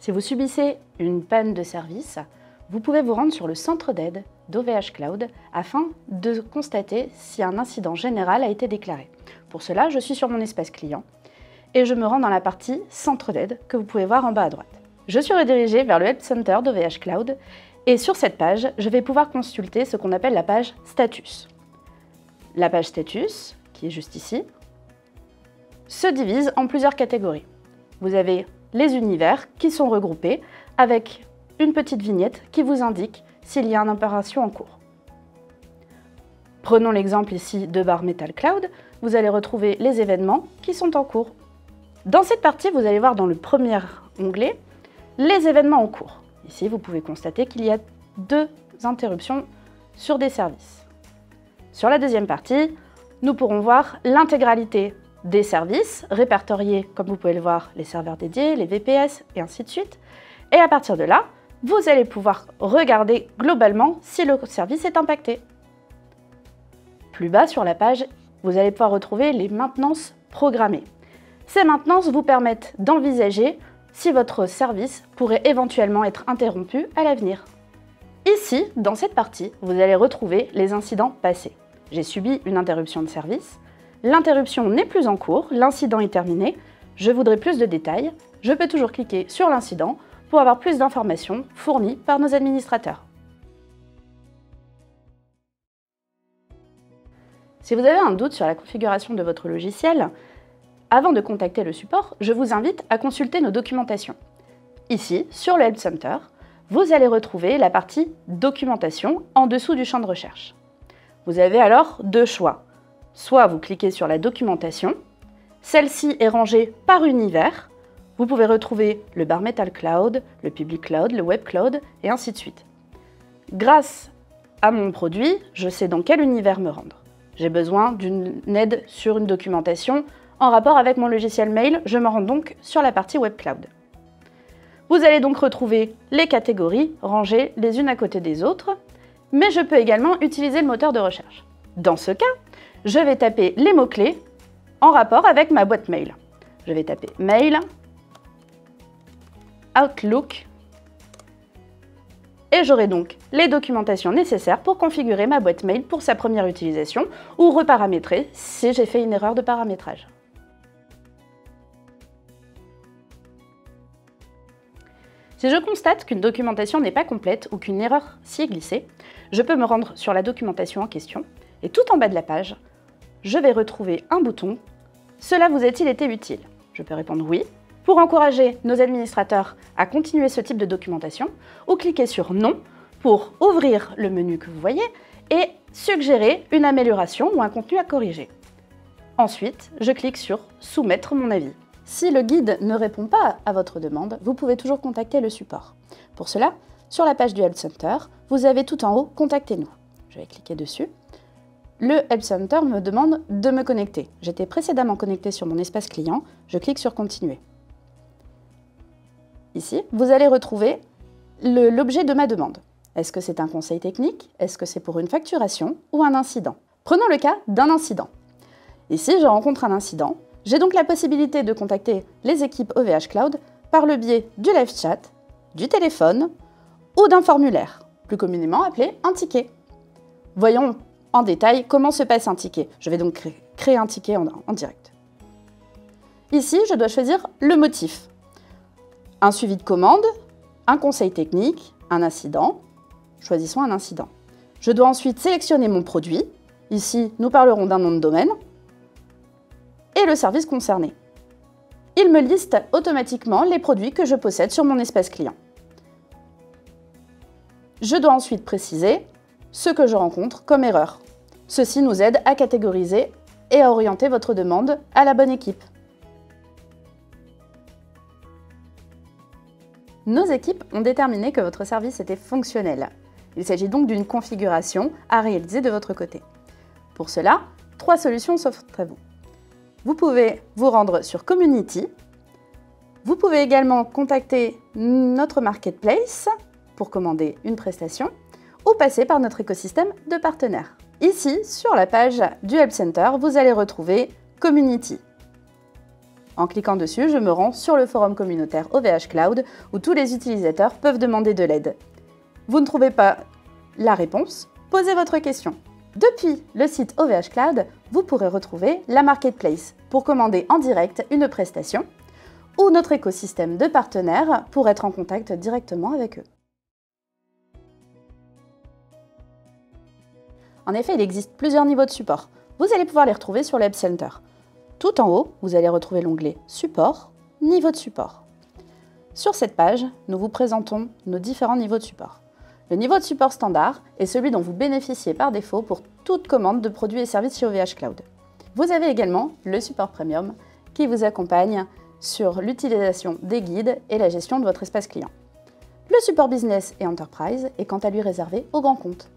Si vous subissez une panne de service, vous pouvez vous rendre sur le centre d'aide d'OVH Cloud afin de constater si un incident général a été déclaré. Pour cela, je suis sur mon espace client et je me rends dans la partie centre d'aide que vous pouvez voir en bas à droite. Je suis redirigée vers le Help Center d'OVH Cloud et sur cette page, je vais pouvoir consulter ce qu'on appelle la page status. La page status, qui est juste ici, se divise en plusieurs catégories. Vous avez les univers qui sont regroupés avec une petite vignette qui vous indique s'il y a une opération en cours. Prenons l'exemple ici de Bare Metal Cloud, vous allez retrouver les événements qui sont en cours. Dans cette partie, vous allez voir dans le premier onglet les événements en cours. Ici, vous pouvez constater qu'il y a 2 interruptions sur des services. Sur la deuxième partie, nous pourrons voir l'intégralité des services, répertoriés, comme vous pouvez le voir, les serveurs dédiés, les VPS et ainsi de suite. Et à partir de là, vous allez pouvoir regarder globalement si le service est impacté. Plus bas sur la page, vous allez pouvoir retrouver les maintenances programmées. Ces maintenances vous permettent d'envisager si votre service pourrait éventuellement être interrompu à l'avenir. Ici, dans cette partie, vous allez retrouver les incidents passés. J'ai subi une interruption de service. L'interruption n'est plus en cours, l'incident est terminé. Je voudrais plus de détails. Je peux toujours cliquer sur l'incident pour avoir plus d'informations fournies par nos administrateurs. Si vous avez un doute sur la configuration de votre logiciel, avant de contacter le support, je vous invite à consulter nos documentations. Ici, sur le Help Center, vous allez retrouver la partie documentation en dessous du champ de recherche. Vous avez alors 2 choix. Soit vous cliquez sur la documentation, celle-ci est rangée par univers. Vous pouvez retrouver le Bare Metal Cloud, le Public Cloud, le Web Cloud et ainsi de suite. Grâce à mon produit, je sais dans quel univers me rendre. J'ai besoin d'une aide sur une documentation en rapport avec mon logiciel mail, je me rends donc sur la partie Web Cloud. Vous allez donc retrouver les catégories rangées les unes à côté des autres, mais je peux également utiliser le moteur de recherche. Dans ce cas, je vais taper les mots-clés en rapport avec ma boîte mail. Je vais taper mail, Outlook, et j'aurai donc les documentations nécessaires pour configurer ma boîte mail pour sa première utilisation ou reparamétrer si j'ai fait une erreur de paramétrage. Si je constate qu'une documentation n'est pas complète ou qu'une erreur s'y est glissée, je peux me rendre sur la documentation en question et tout en bas de la page, je vais retrouver un bouton « Cela vous a-t-il été utile ?» Je peux répondre « Oui » pour encourager nos administrateurs à continuer ce type de documentation ou cliquer sur « Non » pour ouvrir le menu que vous voyez et suggérer une amélioration ou un contenu à corriger. Ensuite, je clique sur « Soumettre mon avis ». Si le guide ne répond pas à votre demande, vous pouvez toujours contacter le support. Pour cela, sur la page du Help Center, vous avez tout en haut « Contactez-nous ». Je vais cliquer dessus. Le Help Center me demande de me connecter. J'étais précédemment connecté sur mon espace client, je clique sur « Continuer ». Ici, vous allez retrouver l'objet de ma demande. Est-ce que c'est un conseil technique? Est-ce que c'est pour une facturation ou un incident? Prenons le cas d'un incident. Ici, je rencontre un incident. J'ai donc la possibilité de contacter les équipes OVH Cloud par le biais du live chat, du téléphone ou d'un formulaire, plus communément appelé un ticket. Voyons en détail comment se passe un ticket. Je vais donc créer un ticket en direct. Ici, je dois choisir le motif. Un suivi de commande, un conseil technique, un incident. Choisissons un incident. Je dois ensuite sélectionner mon produit. Ici, nous parlerons d'un nom de domaine. Et le service concerné. Il me liste automatiquement les produits que je possède sur mon espace client. Je dois ensuite préciser ce que je rencontre comme erreur. Ceci nous aide à catégoriser et à orienter votre demande à la bonne équipe. Nos équipes ont déterminé que votre service était fonctionnel. Il s'agit donc d'une configuration à réaliser de votre côté. Pour cela, 3 solutions s'offrent à vous. Vous pouvez vous rendre sur Community. Vous pouvez également contacter notre Marketplace pour commander une prestation ou passer par notre écosystème de partenaires. Ici, sur la page du Help Center, vous allez retrouver Community. En cliquant dessus, je me rends sur le forum communautaire OVH Cloud où tous les utilisateurs peuvent demander de l'aide. Vous ne trouvez pas la réponse? Posez votre question. Depuis le site OVH Cloud, vous pourrez retrouver la Marketplace pour commander en direct une prestation ou notre écosystème de partenaires pour être en contact directement avec eux. En effet, il existe plusieurs niveaux de support. Vous allez pouvoir les retrouver sur le Help Center. Tout en haut, vous allez retrouver l'onglet Support, Niveau de support. Sur cette page, nous vous présentons nos différents niveaux de support. Le niveau de support standard est celui dont vous bénéficiez par défaut pour toute commande de produits et services chez OVH Cloud. Vous avez également le support premium qui vous accompagne sur l'utilisation des guides et la gestion de votre espace client. Le support business et enterprise est quant à lui réservé aux grands comptes.